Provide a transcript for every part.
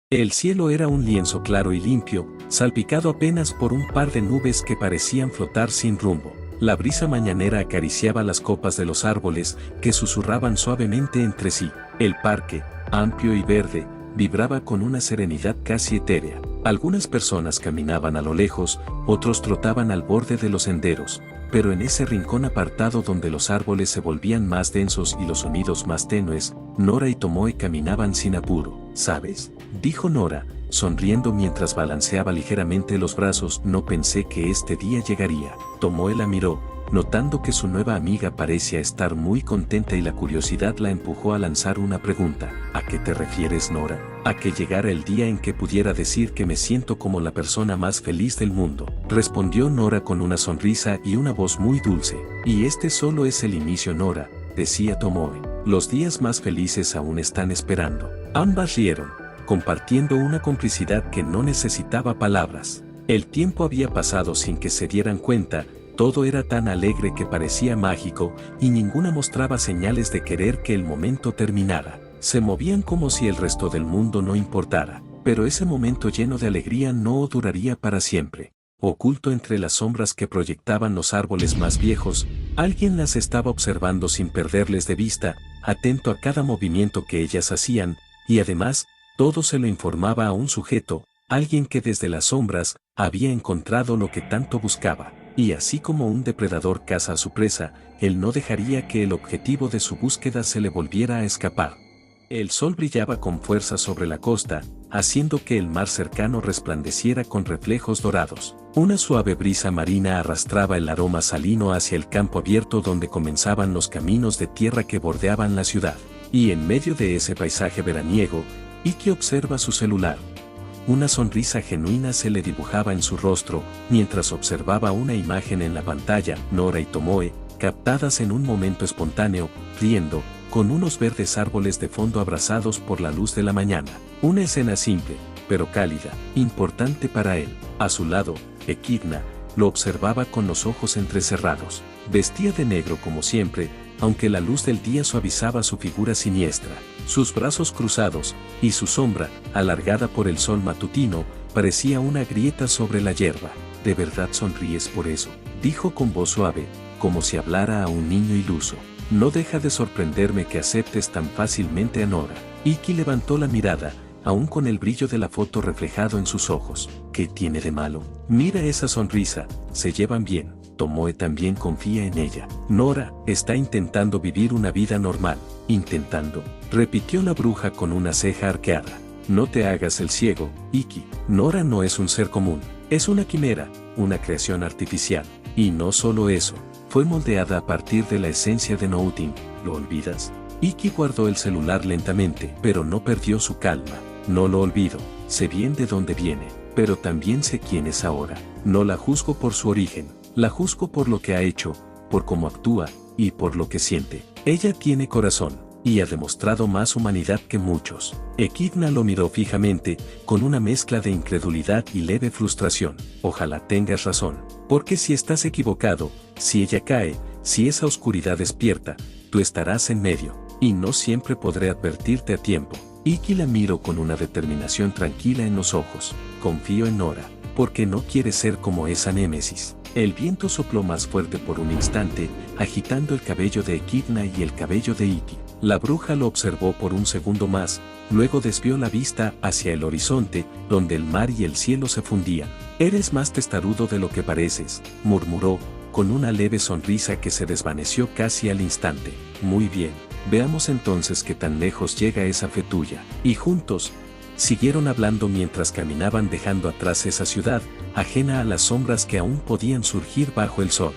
El cielo era un lienzo claro y limpio, salpicado apenas por un par de nubes que parecían flotar sin rumbo. La brisa mañanera acariciaba las copas de los árboles, que susurraban suavemente entre sí. El parque, amplio y verde, vibraba con una serenidad casi etérea. Algunas personas caminaban a lo lejos, otros trotaban al borde de los senderos, pero en ese rincón apartado donde los árboles se volvían más densos y los sonidos más tenues, Nora y Tomoe caminaban sin apuro. ¿Sabes?, dijo Nora, sonriendo mientras balanceaba ligeramente los brazos. No pensé que este día llegaría. Tomoe la miró, notando que su nueva amiga parecía estar muy contenta y la curiosidad la empujó a lanzar una pregunta. ¿A qué te refieres, Nora? A que llegara el día en que pudiera decir que me siento como la persona más feliz del mundo, respondió Nora con una sonrisa y una voz muy dulce. Y este solo es el inicio, Nora, decía Tomoe. Los días más felices aún están esperando. Ambas rieron, compartiendo una complicidad que no necesitaba palabras. El tiempo había pasado sin que se dieran cuenta, todo era tan alegre que parecía mágico, y ninguna mostraba señales de querer que el momento terminara. Se movían como si el resto del mundo no importara, pero ese momento lleno de alegría no duraría para siempre. Oculto entre las sombras que proyectaban los árboles más viejos, alguien las estaba observando sin perderles de vista, atento a cada movimiento que ellas hacían, y además, todo se lo informaba a un sujeto, alguien que desde las sombras había encontrado lo que tanto buscaba. Y así como un depredador caza a su presa, él no dejaría que el objetivo de su búsqueda se le volviera a escapar. El sol brillaba con fuerza sobre la costa, haciendo que el mar cercano resplandeciera con reflejos dorados. Una suave brisa marina arrastraba el aroma salino hacia el campo abierto donde comenzaban los caminos de tierra que bordeaban la ciudad. Y en medio de ese paisaje veraniego, Iki observa su celular. Una sonrisa genuina se le dibujaba en su rostro, mientras observaba una imagen en la pantalla. Nora y Tomoe, captadas en un momento espontáneo, riendo, con unos verdes árboles de fondo abrazados por la luz de la mañana. Una escena simple, pero cálida, importante para él. A su lado, Echidna lo observaba con los ojos entrecerrados. Vestía de negro como siempre, aunque la luz del día suavizaba su figura siniestra. Sus brazos cruzados, y su sombra, alargada por el sol matutino, parecía una grieta sobre la hierba. ¿De verdad sonríes por eso?, dijo con voz suave, como si hablara a un niño iluso. No deja de sorprenderme que aceptes tan fácilmente a Nora. Iki levantó la mirada, aún con el brillo de la foto reflejado en sus ojos. ¿Qué tiene de malo? Mira esa sonrisa, se llevan bien. Tomoe también confía en ella. Nora está intentando vivir una vida normal. Intentando, repitió la bruja con una ceja arqueada. No te hagas el ciego, Iki. Nora no es un ser común. Es una quimera, una creación artificial. Y no solo eso, fue moldeada a partir de la esencia de Noutin. ¿Lo olvidas? Iki guardó el celular lentamente, pero no perdió su calma. No lo olvido. Sé bien de dónde viene, pero también sé quién es ahora. No la juzgo por su origen. La juzgo por lo que ha hecho, por cómo actúa, y por lo que siente. Ella tiene corazón, y ha demostrado más humanidad que muchos. Echidna lo miró fijamente, con una mezcla de incredulidad y leve frustración. Ojalá tengas razón, porque si estás equivocado, si ella cae, si esa oscuridad despierta, tú estarás en medio, y no siempre podré advertirte a tiempo. Iki la miró con una determinación tranquila en los ojos. Confío en Nora, porque no quiere ser como esa némesis. El viento sopló más fuerte por un instante, agitando el cabello de Echidna y el cabello de Iki. La bruja lo observó por un segundo más, luego desvió la vista hacia el horizonte, donde el mar y el cielo se fundían. Eres más testarudo de lo que pareces, murmuró, con una leve sonrisa que se desvaneció casi al instante. Muy bien, veamos entonces qué tan lejos llega esa fe tuya. Y juntos, siguieron hablando mientras caminaban dejando atrás esa ciudad, ajena a las sombras que aún podían surgir bajo el sol.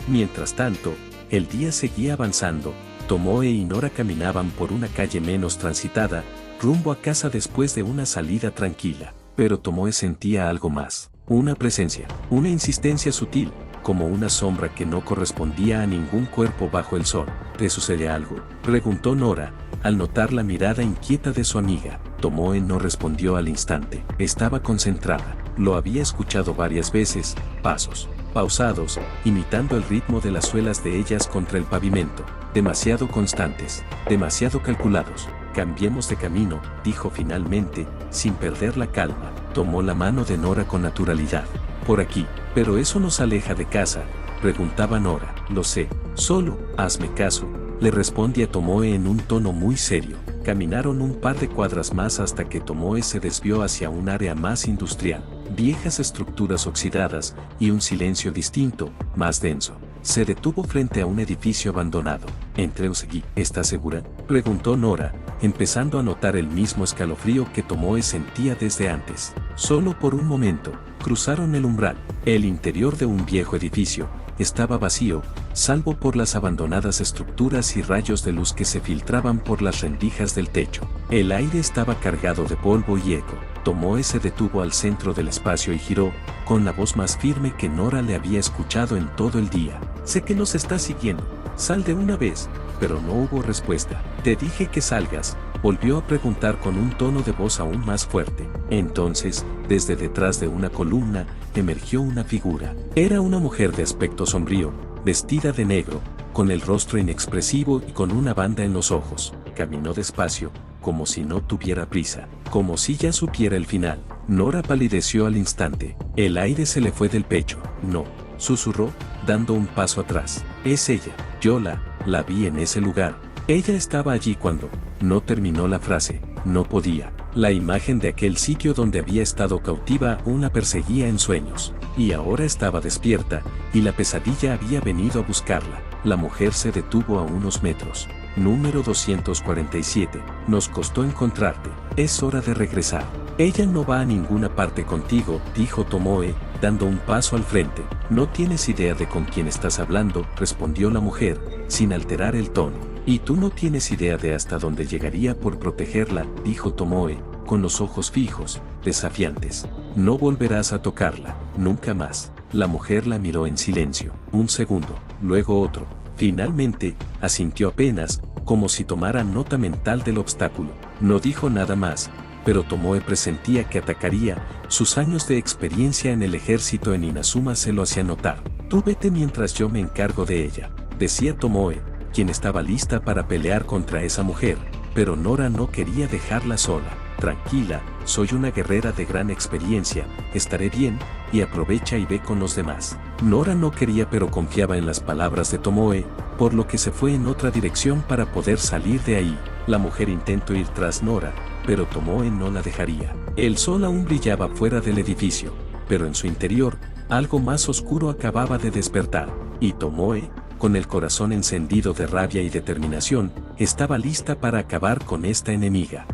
Mientras tanto, el día seguía avanzando. Tomoe y Nora caminaban por una calle menos transitada, rumbo a casa después de una salida tranquila. Pero Tomoe sentía algo más, una presencia, una insistencia sutil, como una sombra que no correspondía a ningún cuerpo bajo el sol. ¿Te sucede algo?, preguntó Nora, al notar la mirada inquieta de su amiga. Tomoe no respondió al instante. Estaba concentrada. Lo había escuchado varias veces, pasos pausados, imitando el ritmo de las suelas de ellas contra el pavimento, demasiado constantes, demasiado calculados. Cambiemos de camino, dijo finalmente, sin perder la calma. Tomó la mano de Nora con naturalidad. Por aquí, pero eso nos aleja de casa, preguntaba Nora. Lo sé, solo, hazme caso, le respondía Tomoe en un tono muy serio. Caminaron un par de cuadras más hasta que Tomoe se desvió hacia un área más industrial. Viejas estructuras oxidadas y un silencio distinto, más denso. Se detuvo frente a un edificio abandonado. Entré o seguí. ¿Estás segura?, preguntó Nora, empezando a notar el mismo escalofrío que Tomoe sentía desde antes. Solo por un momento, cruzaron el umbral. El interior de un viejo edificio estaba vacío, salvo por las abandonadas estructuras y rayos de luz que se filtraban por las rendijas del techo. El aire estaba cargado de polvo y eco. Tomoe se detuvo al centro del espacio y giró, con la voz más firme que Nora le había escuchado en todo el día. Sé que nos estás siguiendo. Sal de una vez. Pero no hubo respuesta. Te dije que salgas, volvió a preguntar con un tono de voz aún más fuerte. Entonces, desde detrás de una columna, emergió una figura. Era una mujer de aspecto sombrío, vestida de negro, con el rostro inexpresivo y con una banda en los ojos. Caminó despacio, como si no tuviera prisa, como si ya supiera el final. Nora palideció al instante. El aire se le fue del pecho. No, susurró, dando un paso atrás. Es ella. Yo la vi en ese lugar. Ella estaba allí cuando. No terminó la frase. No podía. La imagen de aquel sitio donde había estado cautiva aún la perseguía en sueños. Y ahora estaba despierta, y la pesadilla había venido a buscarla. La mujer se detuvo a unos metros. Número 247. Nos costó encontrarte. Es hora de regresar. Ella no va a ninguna parte contigo, dijo Tomoe, dando un paso al frente. No tienes idea de con quién estás hablando, respondió la mujer, sin alterar el tono. Y tú no tienes idea de hasta dónde llegaría por protegerla, dijo Tomoe, con los ojos fijos, desafiantes. No volverás a tocarla, nunca más. La mujer la miró en silencio. Un segundo, luego otro. Finalmente, asintió apenas, como si tomara nota mental del obstáculo. No dijo nada más, pero Tomoe presentía que atacaría. Sus años de experiencia en el ejército en Inazuma se lo hacían notar. Tú vete mientras yo me encargo de ella, decía Tomoe, quien estaba lista para pelear contra esa mujer, pero Nora no quería dejarla sola. Tranquila, soy una guerrera de gran experiencia, estaré bien, y aprovecha y ve con los demás. Nora no quería pero confiaba en las palabras de Tomoe, por lo que se fue en otra dirección para poder salir de ahí. La mujer intentó ir tras Nora, pero Tomoe no la dejaría. El sol aún brillaba fuera del edificio, pero en su interior, algo más oscuro acababa de despertar, y Tomoe, con el corazón encendido de rabia y determinación, estaba lista para acabar con esta enemiga.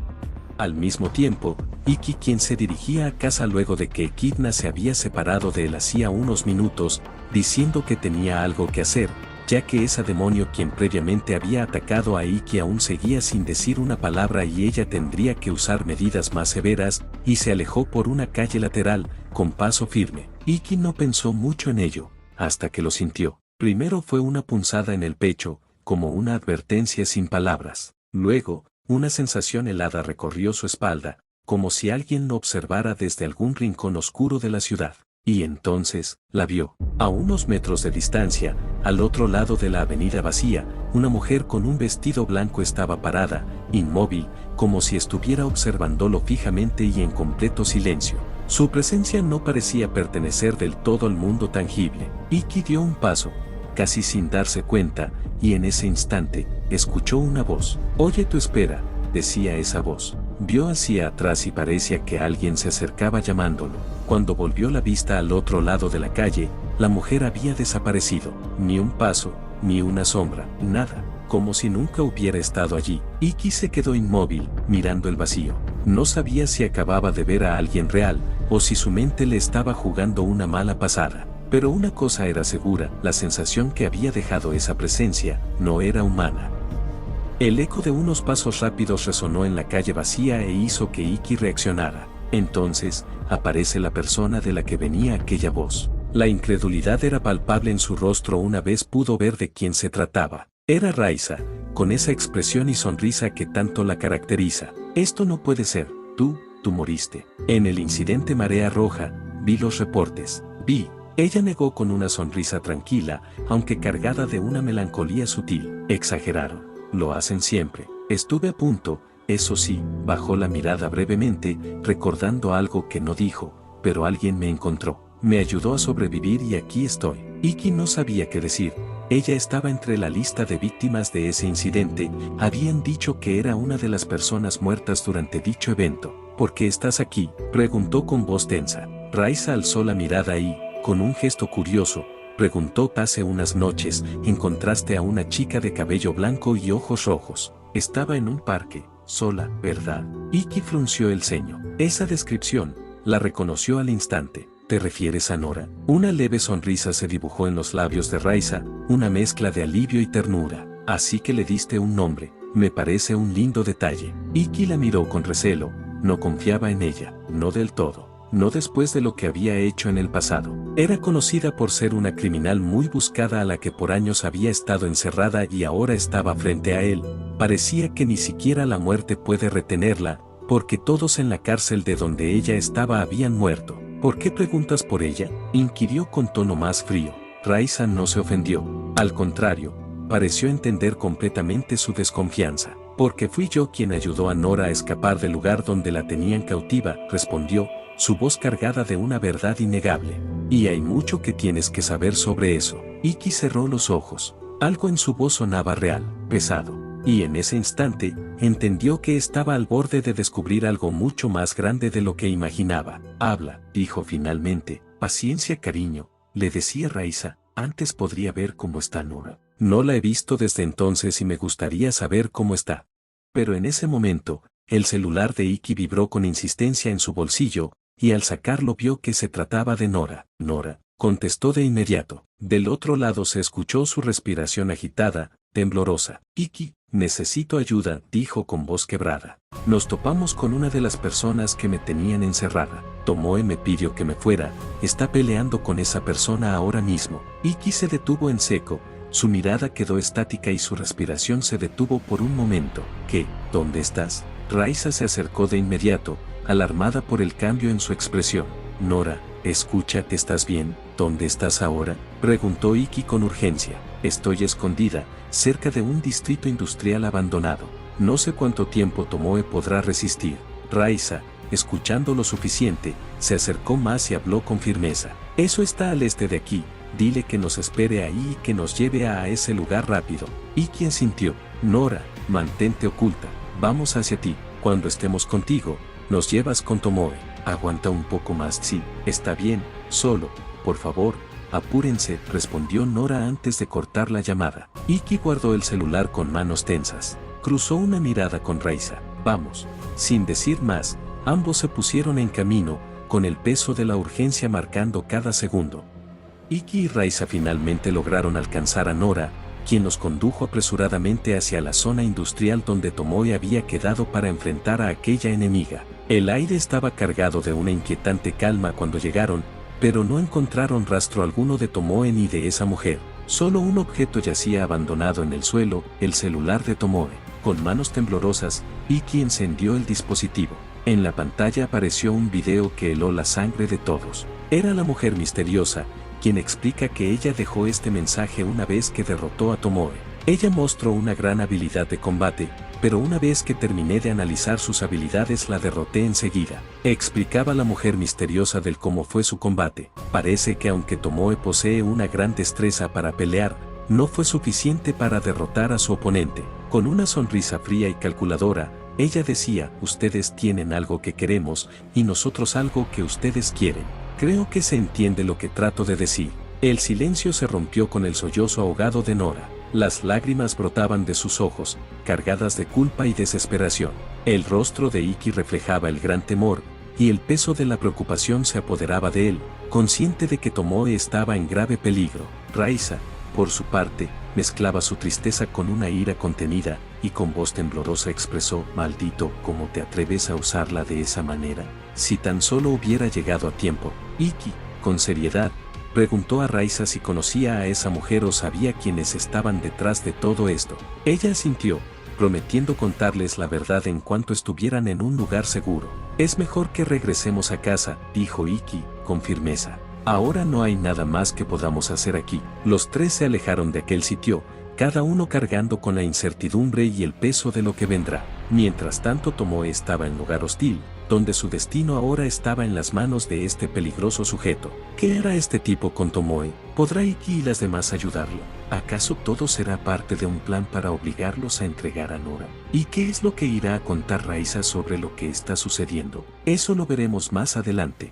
Al mismo tiempo, Iki, quien se dirigía a casa luego de que Echidna se había separado de él hacía unos minutos, diciendo que tenía algo que hacer, ya que esa demonio quien previamente había atacado a Iki aún seguía sin decir una palabra y ella tendría que usar medidas más severas, y se alejó por una calle lateral, con paso firme. Iki no pensó mucho en ello, hasta que lo sintió. Primero fue una punzada en el pecho, como una advertencia sin palabras. Luego, una sensación helada recorrió su espalda, como si alguien lo observara desde algún rincón oscuro de la ciudad. Y entonces, la vio. A unos metros de distancia, al otro lado de la avenida vacía, una mujer con un vestido blanco estaba parada, inmóvil, como si estuviera observándolo fijamente y en completo silencio. Su presencia no parecía pertenecer del todo al mundo tangible. Iki dio un paso, casi sin darse cuenta, y en ese instante, escuchó una voz. «Oye, tú espera», decía esa voz. Vio hacia atrás y parecía que alguien se acercaba llamándolo. Cuando volvió la vista al otro lado de la calle, la mujer había desaparecido. Ni un paso, ni una sombra, nada, como si nunca hubiera estado allí. Iki se quedó inmóvil, mirando el vacío. No sabía si acababa de ver a alguien real, o si su mente le estaba jugando una mala pasada. Pero una cosa era segura, la sensación que había dejado esa presencia, no era humana. El eco de unos pasos rápidos resonó en la calle vacía e hizo que Iki reaccionara. Entonces, aparece la persona de la que venía aquella voz. La incredulidad era palpable en su rostro una vez pudo ver de quién se trataba. Era Raiza, con esa expresión y sonrisa que tanto la caracteriza. Esto no puede ser, tú moriste. En el incidente Marea Roja, vi los reportes, vi. Ella negó con una sonrisa tranquila, aunque cargada de una melancolía sutil. Exageraron. Lo hacen siempre. Estuve a punto, Eso sí, bajó la mirada brevemente, recordando algo que no dijo, pero alguien me encontró. Me ayudó a sobrevivir y aquí estoy. Iki no sabía qué decir. Ella estaba entre la lista de víctimas de ese incidente. Habían dicho que era una de las personas muertas durante dicho evento. ¿Por qué estás aquí?, preguntó con voz tensa. Raisa alzó la mirada y, con un gesto curioso, preguntó: hace unas noches encontraste a una chica de cabello blanco y ojos rojos. Estaba en un parque, sola, ¿verdad? Iki frunció el ceño. Esa descripción la reconoció al instante. ¿Te refieres a Nora? Una leve sonrisa se dibujó en los labios de Raisa, una mezcla de alivio y ternura. Así que le diste un nombre. Me parece un lindo detalle. Iki la miró con recelo. No confiaba en ella, no del todo. No después de lo que había hecho en el pasado. Era conocida por ser una criminal muy buscada a la que por años había estado encerrada y ahora estaba frente a él. Parecía que ni siquiera la muerte puede retenerla, porque todos en la cárcel de donde ella estaba habían muerto. ¿Por qué preguntas por ella?, inquirió con tono más frío. Raisa no se ofendió. Al contrario, pareció entender completamente su desconfianza. Porque fui yo quien ayudó a Nora a escapar del lugar donde la tenían cautiva, respondió, su voz cargada de una verdad innegable. Y hay mucho que tienes que saber sobre eso. Iki cerró los ojos. Algo en su voz sonaba real, pesado. Y en ese instante, entendió que estaba al borde de descubrir algo mucho más grande de lo que imaginaba. Habla, dijo finalmente. Paciencia, cariño, le decía Raisa, antes podría ver cómo está Nora. No la he visto desde entonces y me gustaría saber cómo está. Pero en ese momento, el celular de Iki vibró con insistencia en su bolsillo, y al sacarlo vio que se trataba de Nora. Nora, contestó de inmediato. Del otro lado se escuchó su respiración agitada, temblorosa. Iki, necesito ayuda, dijo con voz quebrada. Nos topamos con una de las personas que me tenían encerrada. Tomoe me pidió que me fuera, está peleando con esa persona ahora mismo. Iki se detuvo en seco, su mirada quedó estática y su respiración se detuvo por un momento. ¿Qué? ¿Dónde estás? Raisa se acercó de inmediato, alarmada por el cambio en su expresión. Nora, escucha, ¿estás bien? ¿Dónde estás ahora?, preguntó Iki con urgencia. Estoy escondida, cerca de un distrito industrial abandonado. No sé cuánto tiempo Tomoe podrá resistir. Raisa, escuchando lo suficiente, se acercó más y habló con firmeza. Eso está al este de aquí, dile que nos espere ahí y que nos lleve a ese lugar rápido. Iki asintió. Nora, mantente oculta, vamos hacia ti. Cuando estemos contigo, nos llevas con Tomoe. Aguanta un poco más. Sí, está bien, solo, por favor, apúrense, respondió Nora antes de cortar la llamada. Iki guardó el celular con manos tensas. Cruzó una mirada con Raisa. Vamos. Sin decir más, ambos se pusieron en camino, con el peso de la urgencia marcando cada segundo. Iki y Raisa finalmente lograron alcanzar a Nora, quien los condujo apresuradamente hacia la zona industrial donde Tomoe había quedado para enfrentar a aquella enemiga. El aire estaba cargado de una inquietante calma cuando llegaron, pero no encontraron rastro alguno de Tomoe ni de esa mujer. Solo un objeto yacía abandonado en el suelo, el celular de Tomoe. Con manos temblorosas, Iki encendió el dispositivo. En la pantalla apareció un video que heló la sangre de todos. Era la mujer misteriosa, quien explica que ella dejó este mensaje una vez que derrotó a Tomoe. Ella mostró una gran habilidad de combate, pero una vez que terminé de analizar sus habilidades la derroté enseguida. Explicaba la mujer misteriosa del cómo fue su combate. Parece que aunque Tomoe posee una gran destreza para pelear, no fue suficiente para derrotar a su oponente. Con una sonrisa fría y calculadora, ella decía, ustedes tienen algo que queremos, y nosotros algo que ustedes quieren. Creo que se entiende lo que trato de decir. El silencio se rompió con el sollozo ahogado de Nora. Las lágrimas brotaban de sus ojos, cargadas de culpa y desesperación. El rostro de Iki reflejaba el gran temor, y el peso de la preocupación se apoderaba de él, consciente de que Tomoe estaba en grave peligro. Raisa, por su parte, mezclaba su tristeza con una ira contenida, y con voz temblorosa expresó, maldito, ¿cómo te atreves a usarla de esa manera? Si tan solo hubiera llegado a tiempo. Iki, con seriedad, preguntó a Raisa si conocía a esa mujer o sabía quiénes estaban detrás de todo esto. Ella asintió, prometiendo contarles la verdad en cuanto estuvieran en un lugar seguro. Es mejor que regresemos a casa, dijo Iki, con firmeza. Ahora no hay nada más que podamos hacer aquí. Los tres se alejaron de aquel sitio, cada uno cargando con la incertidumbre y el peso de lo que vendrá. Mientras tanto Tomoe estaba en lugar hostil, donde su destino ahora estaba en las manos de este peligroso sujeto. ¿Qué hará este tipo con Tomoe? ¿Podrá Iki y las demás ayudarlo? ¿Acaso todo será parte de un plan para obligarlos a entregar a Nora? ¿Y qué es lo que irá a contar Raiza sobre lo que está sucediendo? Eso lo veremos más adelante.